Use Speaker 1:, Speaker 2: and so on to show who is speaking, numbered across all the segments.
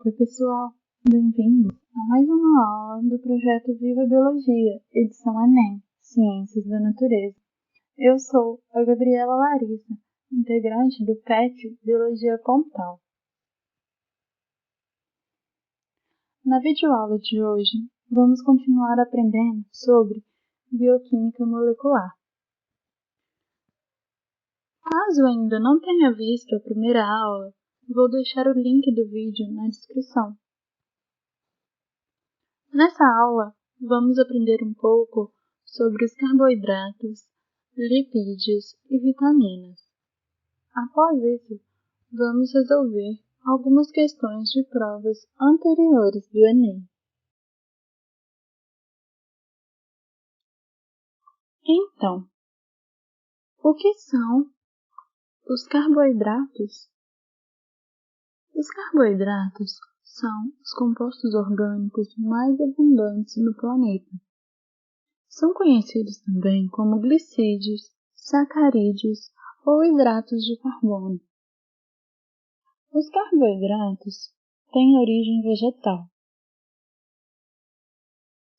Speaker 1: Oi, pessoal, bem-vindos a mais uma aula do projeto Viva Biologia, edição ENEM, Ciências da Natureza. Eu sou a Gabriela Larissa, integrante do PET Biologia Pontal. Na videoaula de hoje, vamos continuar aprendendo sobre bioquímica molecular. Caso ainda não tenha visto a primeira aula, vou deixar o link do vídeo na descrição. Nessa aula, vamos aprender um pouco sobre os carboidratos, lipídios e vitaminas. Após isso, vamos resolver algumas questões de provas anteriores do Enem. Então, o que são os carboidratos? Os carboidratos são os compostos orgânicos mais abundantes no planeta. São conhecidos também como glicídios, sacarídeos ou hidratos de carbono. Os carboidratos têm origem vegetal.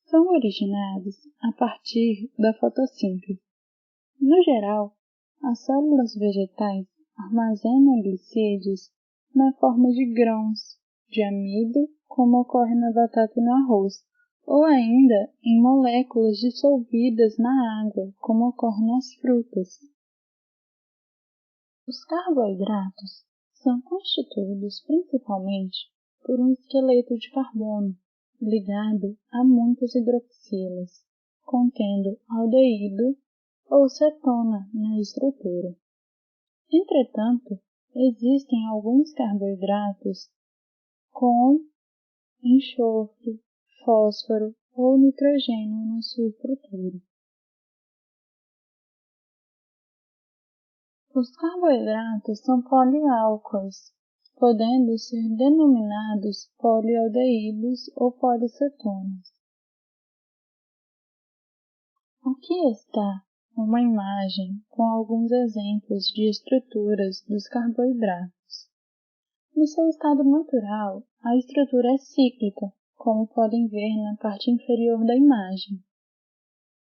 Speaker 1: São originados a partir da fotossíntese. No geral, as células vegetais armazenam glicídios na forma de grãos de amido, como ocorre na batata e no arroz, ou ainda em moléculas dissolvidas na água, como ocorre nas frutas. Os carboidratos são constituídos principalmente por um esqueleto de carbono ligado a muitas hidroxilas, contendo aldeído ou cetona na estrutura. Entretanto, existem alguns carboidratos com enxofre, fósforo ou nitrogênio na sua estrutura. Os carboidratos são poliálcoois, podendo ser denominados polialdeídos ou policetonas. Aqui está uma imagem com alguns exemplos de estruturas dos carboidratos. No seu estado natural, a estrutura é cíclica, como podem ver na parte inferior da imagem.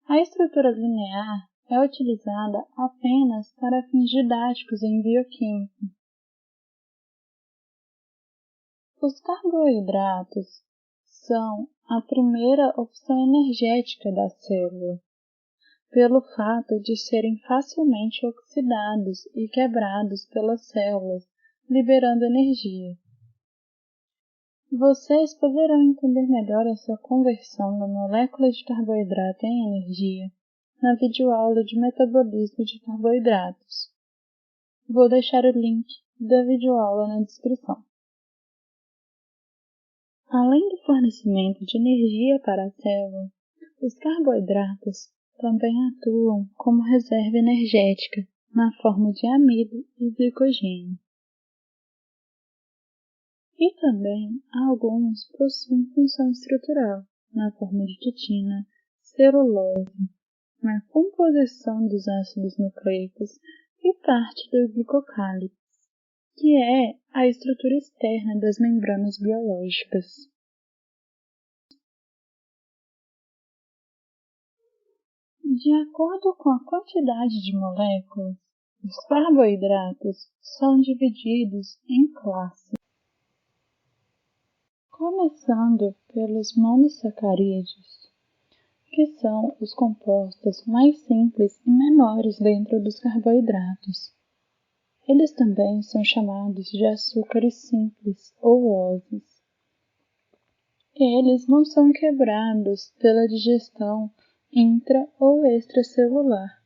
Speaker 1: A estrutura linear é utilizada apenas para fins didáticos em bioquímica. Os carboidratos são a primeira opção energética da célula, pelo fato de serem facilmente oxidados e quebrados pelas células, liberando energia. Vocês poderão entender melhor essa conversão da molécula de carboidrato em energia na videoaula de metabolismo de carboidratos. Vou deixar o link da videoaula na descrição. Além do fornecimento de energia para a célula, os carboidratos também atuam como reserva energética na forma de amido e glicogênio. E também alguns possuem função estrutural na forma de quitina, celulose, na composição dos ácidos nucleicos e parte do glicocálix, que é a estrutura externa das membranas biológicas. De acordo com a quantidade de moléculas, os carboidratos são divididos em classes, começando pelos monossacarídeos, que são os compostos mais simples e menores dentro dos carboidratos. Eles também são chamados de açúcares simples ou oses. Eles não são quebrados pela digestão intra- ou extracelular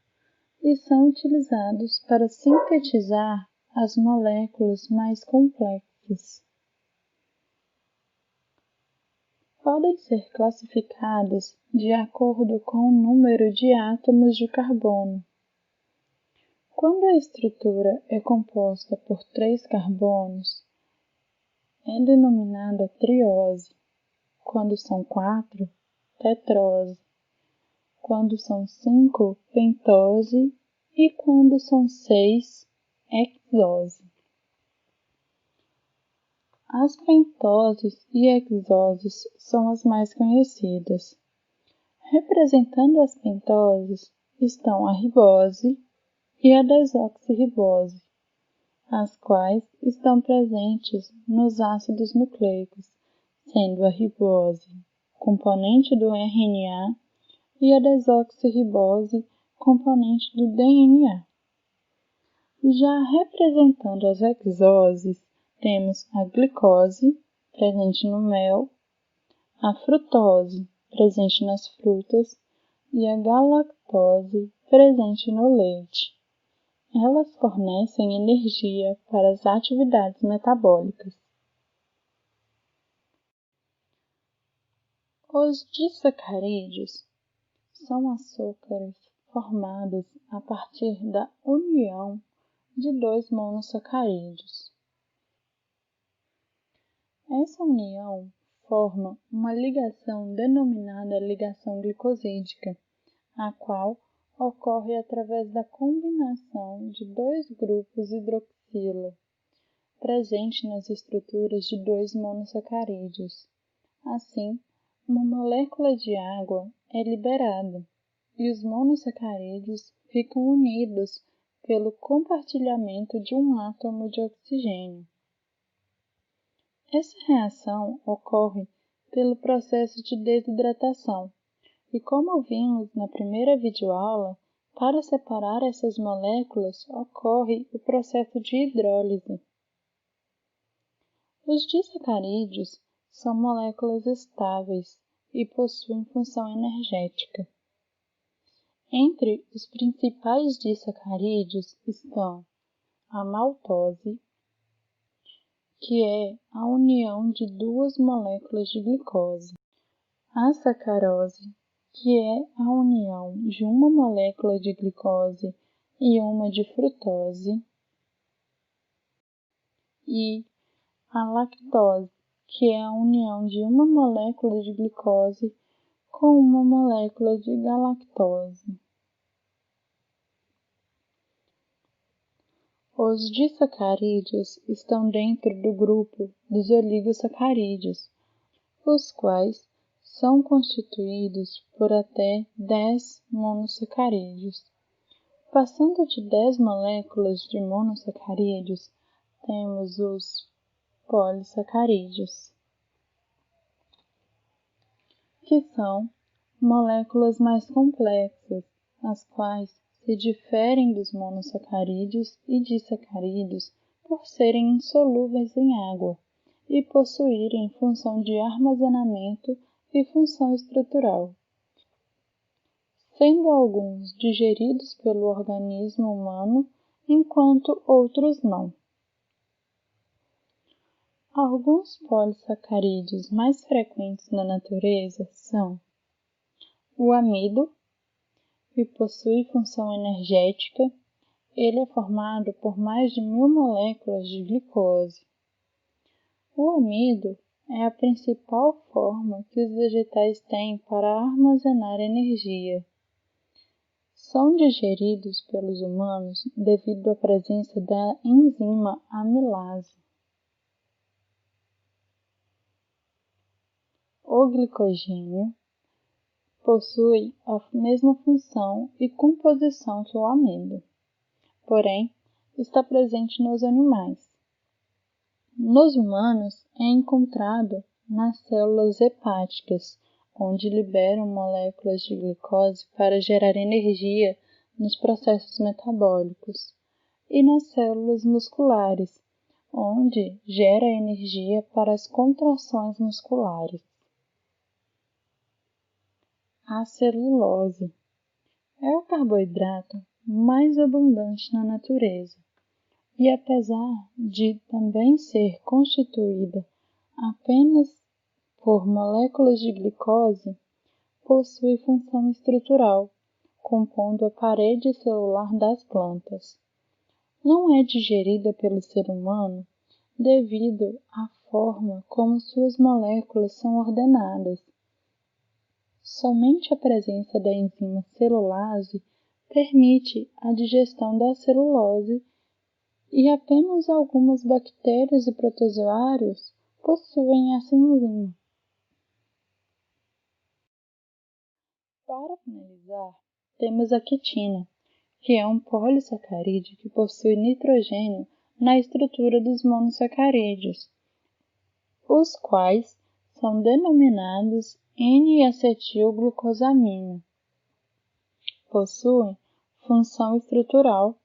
Speaker 1: e são utilizados para sintetizar as moléculas mais complexas. Podem ser classificados de acordo com o número de átomos de carbono. Quando a estrutura é composta por 3 carbonos, é denominada triose. Quando são 4, tetrose. Quando são 5, pentose. E quando são 6, hexose. As pentoses e hexoses são as mais conhecidas. Representando as pentoses estão a ribose e a desoxirribose, as quais estão presentes nos ácidos nucleicos, sendo a ribose componente do RNA e a desoxirribose componente do DNA. Já representando as hexoses, temos a glicose, presente no mel, a frutose, presente nas frutas, e a galactose, presente no leite. Elas fornecem energia para as atividades metabólicas. Os disacarídeos são açúcares formados a partir da união de dois monossacarídeos. Essa união forma uma ligação denominada ligação glicosídica, a qual ocorre através da combinação de dois grupos hidroxila, presente nas estruturas de dois monossacarídeos. Assim, uma molécula de água é liberada e os monossacarídeos ficam unidos pelo compartilhamento de um átomo de oxigênio. Essa reação ocorre pelo processo de desidratação, e como vimos na primeira videoaula, para separar essas moléculas ocorre o processo de hidrólise. Os disacarídeos são moléculas estáveis e possuem função energética. Entre os principais disacarídeos estão a maltose, que é a união de duas moléculas de glicose, a sacarose, que é a união de uma molécula de glicose e uma de frutose, e a lactose, que é a união de uma molécula de glicose com uma molécula de galactose. Os disacarídeos estão dentro do grupo dos oligosacarídeos, os quais são constituídos por até 10 monossacarídeos. Passando de 10 moléculas de monossacarídeos, temos os polissacarídeos, que são moléculas mais complexas, as quais se diferem dos monossacarídeos e disacarídeos por serem insolúveis em água e possuírem função de armazenamento e função estrutural, sendo alguns digeridos pelo organismo humano, enquanto outros não. Alguns polissacarídeos mais frequentes na natureza são o amido, que possui função energética. Ele é formado por mais de 1000 moléculas de glicose. O amido é a principal forma que os vegetais têm para armazenar energia. São digeridos pelos humanos devido à presença da enzima amilase. O glicogênio possui a mesma função e composição que o amido, porém está presente nos animais. Nos humanos é encontrado nas células hepáticas, onde liberam moléculas de glicose para gerar energia nos processos metabólicos, e nas células musculares, onde gera energia para as contrações musculares. A celulose é o carboidrato mais abundante na natureza e, apesar de também ser constituída apenas por moléculas de glicose, possui função estrutural, compondo a parede celular das plantas. Não é digerida pelo ser humano devido à forma como suas moléculas são ordenadas. Somente a presença da enzima celulase permite a digestão da celulose e apenas algumas bactérias e protozoários possuem essa enzima. Para finalizar, temos a quitina, que é um polissacarídeo que possui nitrogênio na estrutura dos monossacarídeos, os quais são denominados N-acetilglucosamina. Possuem função estrutural,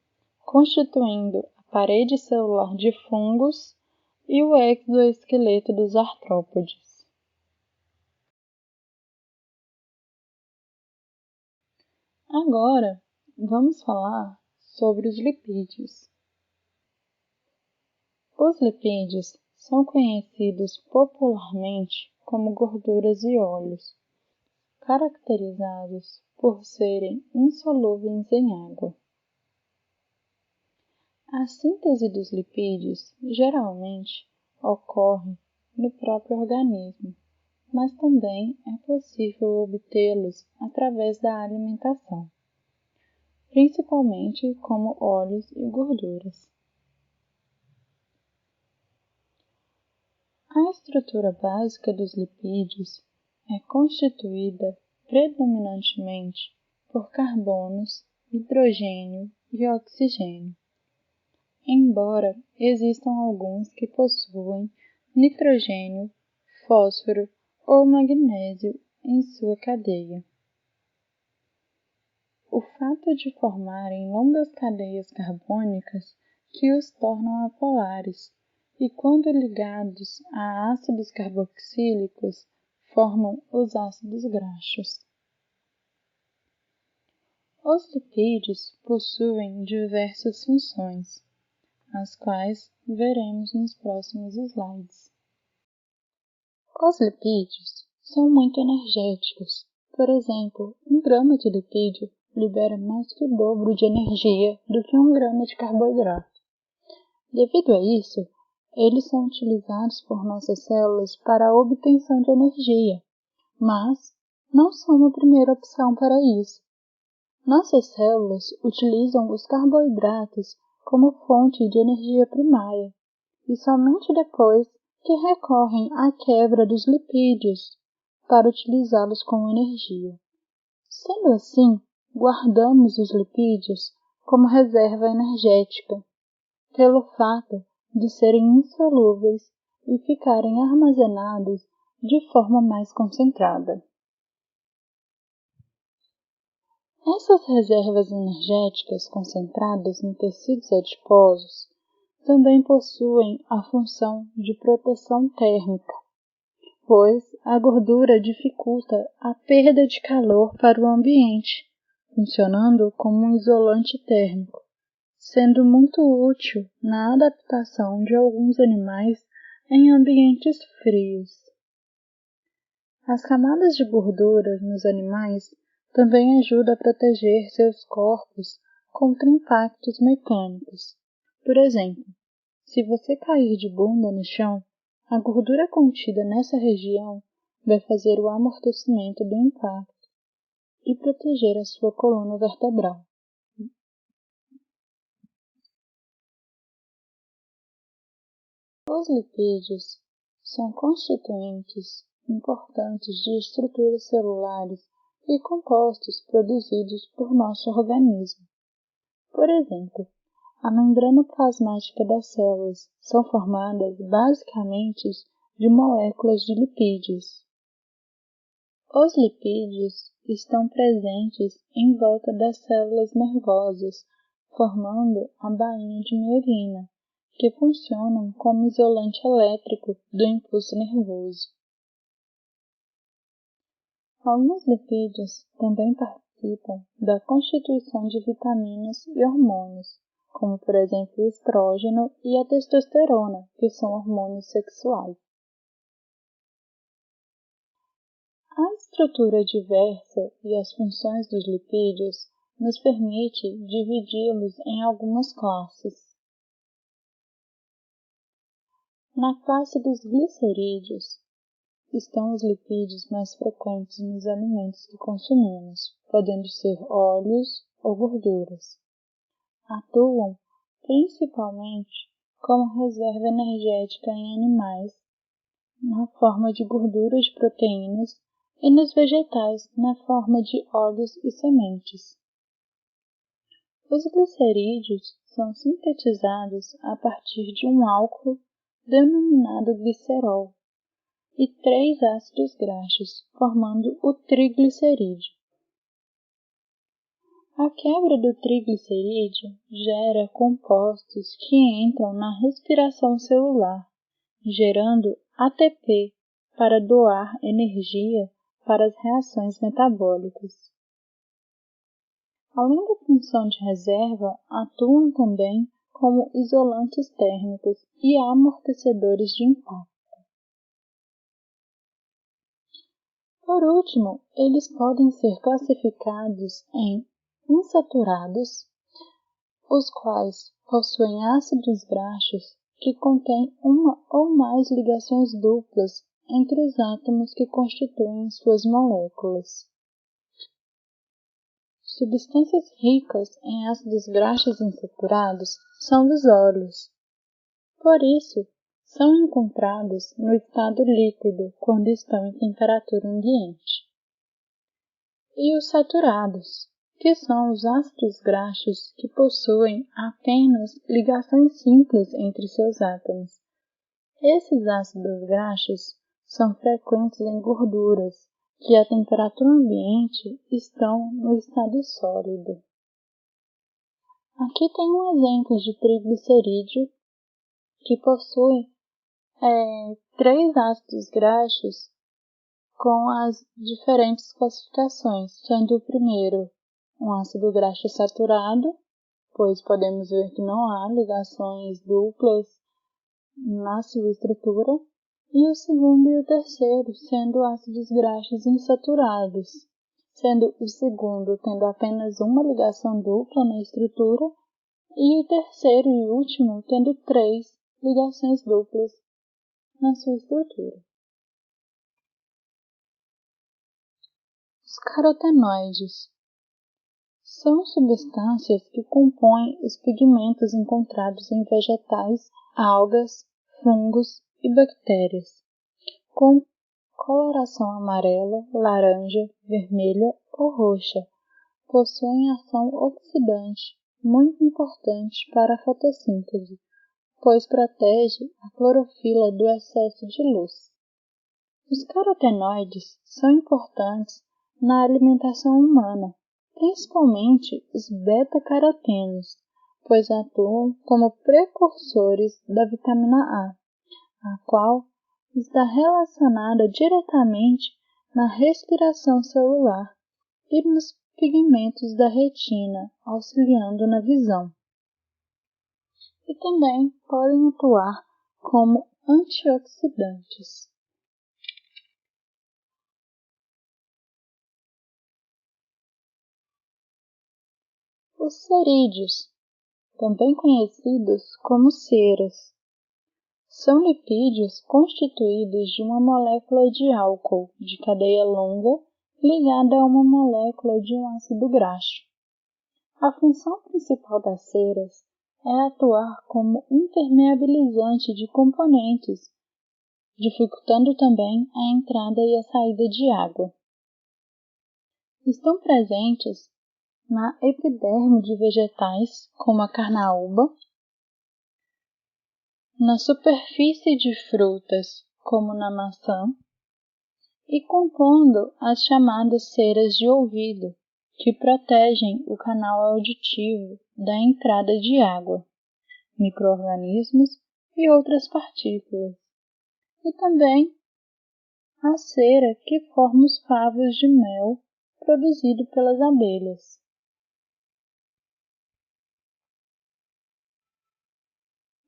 Speaker 1: constituindo a parede celular de fungos e o exoesqueleto dos artrópodes. Agora, vamos falar sobre os lipídios. Os lipídios são conhecidos popularmente como gorduras e óleos, caracterizados por serem insolúveis em água. A síntese dos lipídios geralmente ocorre no próprio organismo, mas também é possível obtê-los através da alimentação, principalmente como óleos e gorduras. A estrutura básica dos lipídios é constituída predominantemente por carbonos, hidrogênio e oxigênio, embora existam alguns que possuem nitrogênio, fósforo ou magnésio em sua cadeia. O fato de formarem longas cadeias carbônicas que os tornam apolares e, quando ligados a ácidos carboxílicos, formam os ácidos graxos. Os lipídios possuem diversas funções, as quais veremos nos próximos slides. Os lipídios são muito energéticos. Por exemplo, 1 grama de lipídio libera mais que o dobro de energia do que 1 grama de carboidrato. Devido a isso, eles são utilizados por nossas células para a obtenção de energia, mas não são a primeira opção para isso. Nossas células utilizam os carboidratos como fonte de energia primária, e somente depois que recorrem à quebra dos lipídios para utilizá-los como energia. Sendo assim, guardamos os lipídios como reserva energética, pelo fato de serem insolúveis e ficarem armazenados de forma mais concentrada. Essas reservas energéticas concentradas em tecidos adiposos também possuem a função de proteção térmica, pois a gordura dificulta a perda de calor para o ambiente, funcionando como um isolante térmico, sendo muito útil na adaptação de alguns animais em ambientes frios. As camadas de gordura nos animais também ajudam a proteger seus corpos contra impactos mecânicos. Por exemplo, se você cair de bunda no chão, a gordura contida nessa região vai fazer o amortecimento do impacto e proteger a sua coluna vertebral. Os lipídios são constituintes importantes de estruturas celulares e compostos produzidos por nosso organismo. Por exemplo, a membrana plasmática das células são formadas basicamente de moléculas de lipídios. Os lipídios estão presentes em volta das células nervosas, formando a bainha de mielina, que funcionam como isolante elétrico do impulso nervoso. Alguns lipídios também participam da constituição de vitaminas e hormônios, como por exemplo o estrógeno e a testosterona, que são hormônios sexuais. A estrutura diversa e as funções dos lipídios nos permite dividi-los em algumas classes. Na classe dos glicerídeos estão os lipídios mais frequentes nos alimentos que consumimos, podendo ser óleos ou gorduras. Atuam principalmente como reserva energética em animais, na forma de gordura de proteínas e nos vegetais na forma de óleos e sementes. Os glicerídeos são sintetizados a partir de um álcool denominado glicerol e 3 ácidos graxos, formando o triglicerídeo. A quebra do triglicerídeo gera compostos que entram na respiração celular, gerando ATP para doar energia para as reações metabólicas. Além da função de reserva, atuam também como isolantes térmicos e amortecedores de impacto. Por último, eles podem ser classificados em insaturados, os quais possuem ácidos graxos que contêm uma ou mais ligações duplas entre os átomos que constituem suas moléculas. Substâncias ricas em ácidos graxos insaturados são os óleos. Por isso, são encontrados no estado líquido quando estão em temperatura ambiente. E os saturados, que são os ácidos graxos que possuem apenas ligações simples entre seus átomos. Esses ácidos graxos são frequentes em gorduras que a temperatura ambiente estão no estado sólido. Aqui tem um exemplo de triglicerídeo que possui 3 ácidos graxos com as diferentes classificações, sendo o primeiro um ácido graxo saturado, pois podemos ver que não há ligações duplas na sua estrutura, e o segundo e o terceiro sendo ácidos graxos insaturados, sendo o segundo tendo apenas uma ligação dupla na estrutura, e o terceiro e último tendo 3 ligações duplas na sua estrutura. Os carotenoides são substâncias que compõem os pigmentos encontrados em vegetais, algas, fungos e bactérias, com coloração amarela, laranja, vermelha ou roxa. Possuem ação oxidante muito importante para a fotossíntese, pois protege a clorofila do excesso de luz. Os carotenoides são importantes na alimentação humana, principalmente os beta-carotenos, pois atuam como precursores da vitamina A qual está relacionada diretamente na respiração celular e nos pigmentos da retina, auxiliando na visão. E também podem atuar como antioxidantes. Os cerídeos, também conhecidos como ceras, são lipídios constituídos de uma molécula de álcool de cadeia longa ligada a uma molécula de um ácido graxo. A função principal das ceras é atuar como impermeabilizante de componentes, dificultando também a entrada e a saída de água. Estão presentes na epiderme de vegetais, como a carnaúba, na superfície de frutas, como na maçã, e compondo as chamadas ceras de ouvido, que protegem o canal auditivo da entrada de água, micro-organismos e outras partículas, e também a cera que forma os favos de mel produzido pelas abelhas.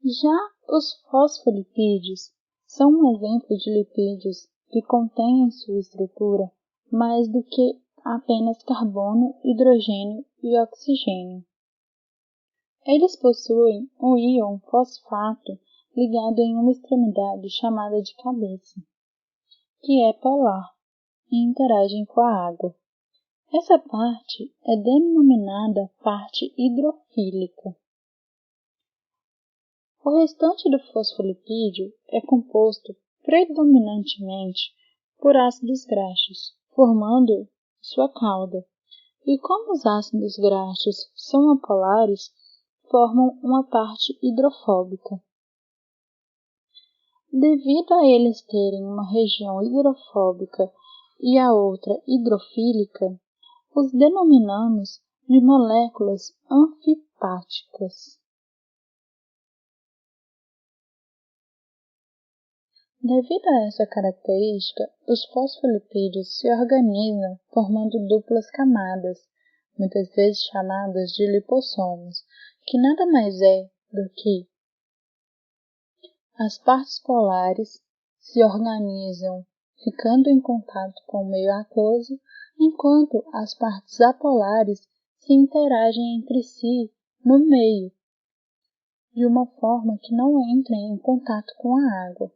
Speaker 1: Já os fosfolipídios são um exemplo de lipídios que contêm em sua estrutura mais do que apenas carbono, hidrogênio e oxigênio. Eles possuem um íon fosfato ligado em uma extremidade chamada de cabeça, que é polar e interagem com a água. Essa parte é denominada parte hidrofílica. O restante do fosfolipídio é composto predominantemente por ácidos graxos, formando sua cauda. E como os ácidos graxos são apolares, formam uma parte hidrofóbica. Devido a eles terem uma região hidrofóbica e a outra hidrofílica, os denominamos de moléculas anfipáticas. Devido a essa característica, os fosfolipídios se organizam formando duplas camadas, muitas vezes chamadas de lipossomos, que nada mais é do que as partes polares se organizam ficando em contato com o meio aquoso, enquanto as partes apolares se interagem entre si no meio, de uma forma que não entrem em contato com a água.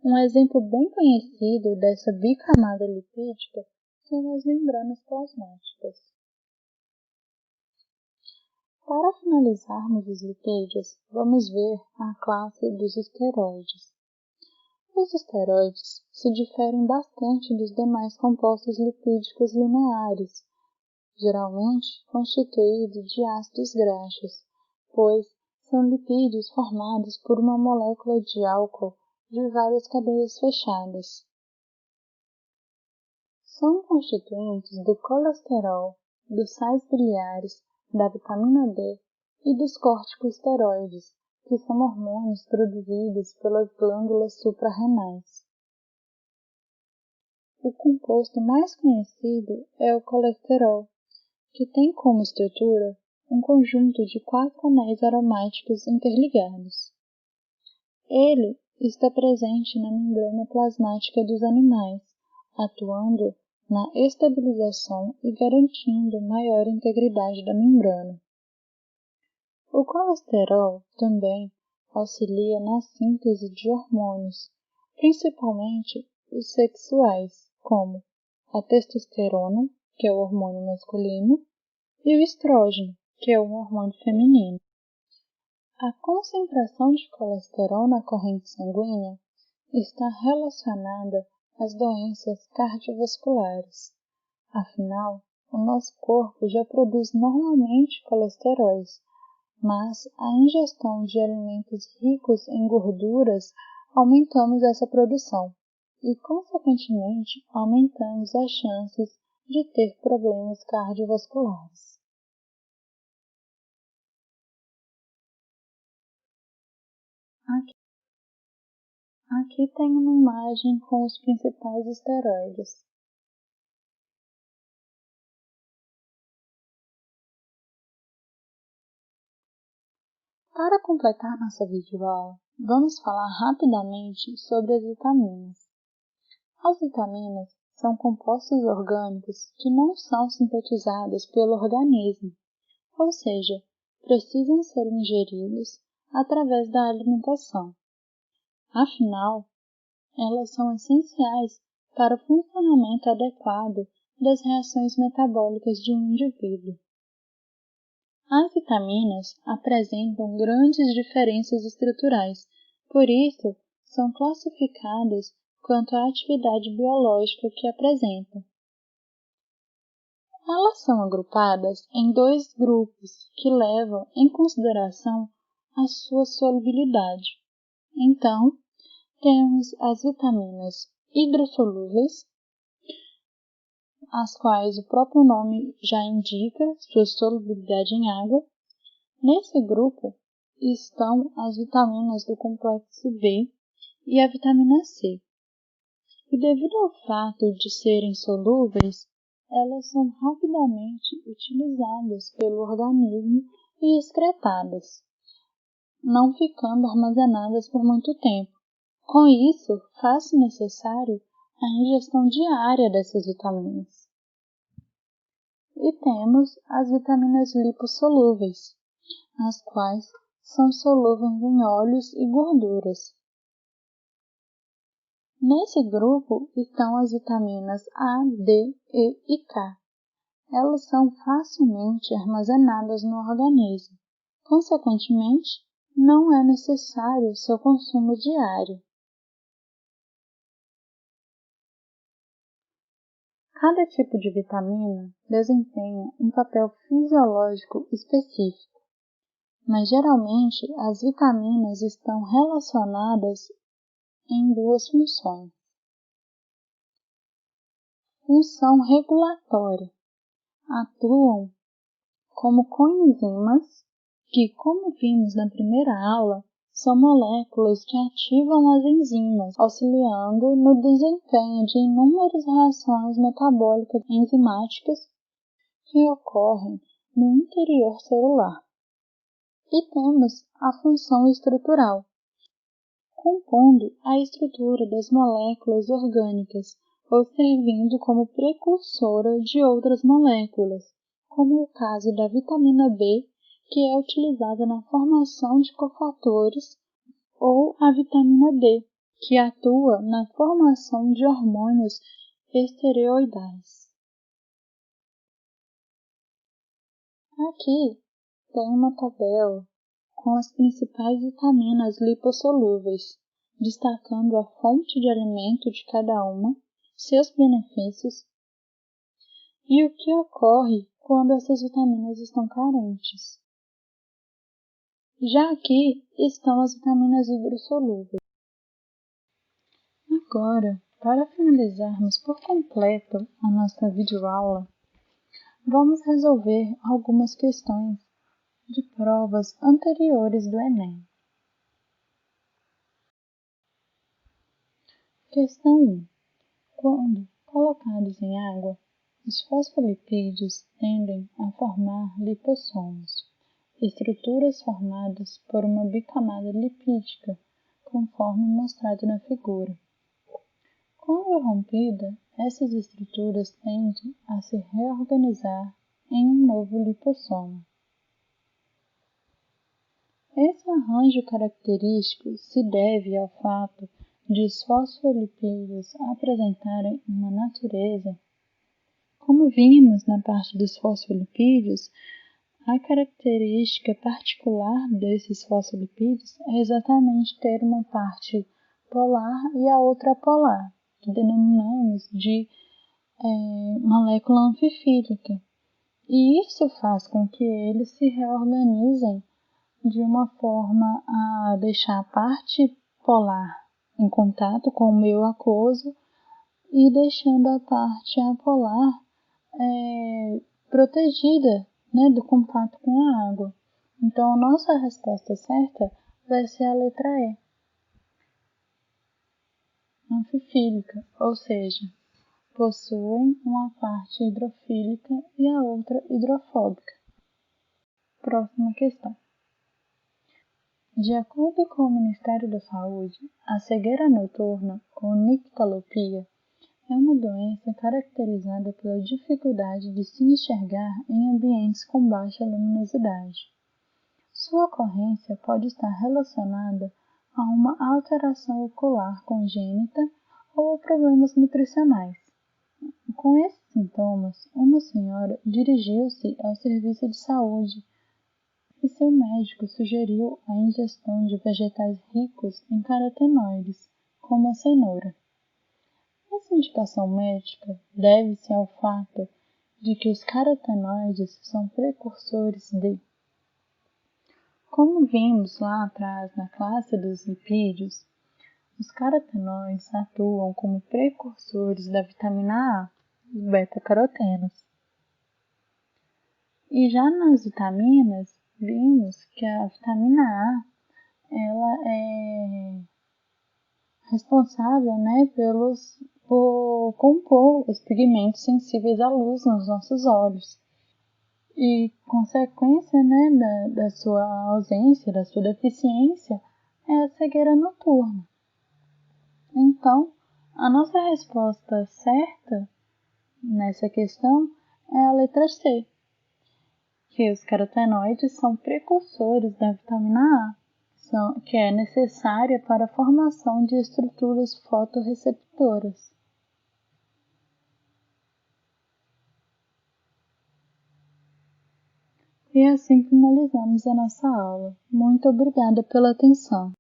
Speaker 1: Um exemplo bem conhecido dessa bicamada lipídica são as membranas plasmáticas. Para finalizarmos os lipídios, vamos ver a classe dos esteroides. Os esteroides se diferem bastante dos demais compostos lipídicos lineares, geralmente constituídos de ácidos graxos, pois são lipídios formados por uma molécula de álcool de várias cadeias fechadas. São constituintes do colesterol, dos sais biliares, da vitamina D e dos corticosteroides, que são hormônios produzidos pelas glândulas suprarrenais. O composto mais conhecido é o colesterol, que tem como estrutura um conjunto de 4 anéis aromáticos interligados. Ele está presente na membrana plasmática dos animais, atuando na estabilização e garantindo maior integridade da membrana. O colesterol também auxilia na síntese de hormônios, principalmente os sexuais, como a testosterona, que é o hormônio masculino, e o estrógeno, que é o hormônio feminino. A concentração de colesterol na corrente sanguínea está relacionada às doenças cardiovasculares. Afinal, o nosso corpo já produz normalmente colesteróis, mas a ingestão de alimentos ricos em gorduras aumentamos essa produção e, consequentemente, aumentamos as chances de ter problemas cardiovasculares. Aqui tem uma imagem com os principais esteroides. Para completar nossa videoaula, vamos falar rapidamente sobre as vitaminas. As vitaminas são compostos orgânicos que não são sintetizados pelo organismo, ou seja, precisam ser ingeridos através da alimentação. Afinal, elas são essenciais para o funcionamento adequado das reações metabólicas de um indivíduo. As vitaminas apresentam grandes diferenças estruturais, por isso são classificadas quanto à atividade biológica que apresentam. Elas são agrupadas em 2 grupos que levam em consideração a sua solubilidade. Então, temos as vitaminas hidrossolúveis, as quais o próprio nome já indica sua solubilidade em água. Nesse grupo estão as vitaminas do complexo B e a vitamina C. E devido ao fato de serem solúveis, elas são rapidamente utilizadas pelo organismo e excretadas, não ficando armazenadas por muito tempo. Com isso, faz-se necessário a ingestão diária dessas vitaminas. E temos as vitaminas lipossolúveis, as quais são solúveis em óleos e gorduras. Nesse grupo estão as vitaminas A, D, E e K. Elas são facilmente armazenadas no organismo. Consequentemente, não é necessário seu consumo diário. Cada tipo de vitamina desempenha um papel fisiológico específico, mas geralmente as vitaminas estão relacionadas em duas funções. Função regulatória. Atuam como coenzimas que, como vimos na primeira aula, são moléculas que ativam as enzimas, auxiliando no desempenho de inúmeras reações metabólicas enzimáticas que ocorrem no interior celular. E temos a função estrutural, compondo a estrutura das moléculas orgânicas ou servindo como precursora de outras moléculas, como o caso da vitamina B, que é utilizada na formação de cofatores, ou a vitamina D, que atua na formação de hormônios esteroidais. Aqui tem uma tabela com as principais vitaminas lipossolúveis, destacando a fonte de alimento de cada uma, seus benefícios e o que ocorre quando essas vitaminas estão carentes. Já aqui estão as vitaminas hidrossolúveis. Agora, para finalizarmos por completo a nossa videoaula, vamos resolver algumas questões de provas anteriores do Enem. Questão 1. Quando colocados em água, os fosfolipídios tendem a formar lipossomos, estruturas formadas por uma bicamada lipídica, conforme mostrado na figura. Quando rompida, essas estruturas tendem a se reorganizar em um novo lipossomo. Esse arranjo característico se deve ao fato de os fosfolipídios apresentarem uma natureza. Como vimos na parte dos fosfolipídios, a característica particular desses fosfolipídios é exatamente ter uma parte polar e a outra apolar, que denominamos de molécula anfifílica. E isso faz com que eles se reorganizem de uma forma a deixar a parte polar em contato com o meio aquoso e deixando a parte apolar protegida, do contato com a água. Então, a nossa resposta certa vai ser a letra E, anfifílica, ou seja, possuem uma parte hidrofílica e a outra hidrofóbica. Próxima questão. De acordo com o Ministério da Saúde, a cegueira noturna, ou nictalopia, é uma doença caracterizada pela dificuldade de se enxergar em ambientes com baixa luminosidade. Sua ocorrência pode estar relacionada a uma alteração ocular congênita ou a problemas nutricionais. Com esses sintomas, uma senhora dirigiu-se ao serviço de saúde e seu médico sugeriu a ingestão de vegetais ricos em carotenoides, como a cenoura. Essa indicação médica deve-se ao fato de que os carotenoides são precursores de. Como vimos lá atrás na classe dos lipídios, os carotenoides atuam como precursores da vitamina A, os beta-carotenos. E já nas vitaminas, vimos que a vitamina A ela é responsável, por compor os pigmentos sensíveis à luz nos nossos olhos. E consequência, da sua ausência, da sua deficiência, é a cegueira noturna. Então, a nossa resposta certa nessa questão é a letra C, que os carotenoides são precursores da vitamina A, que é necessária para a formação de estruturas fotorreceptoras. E assim finalizamos a nossa aula. Muito obrigada pela atenção.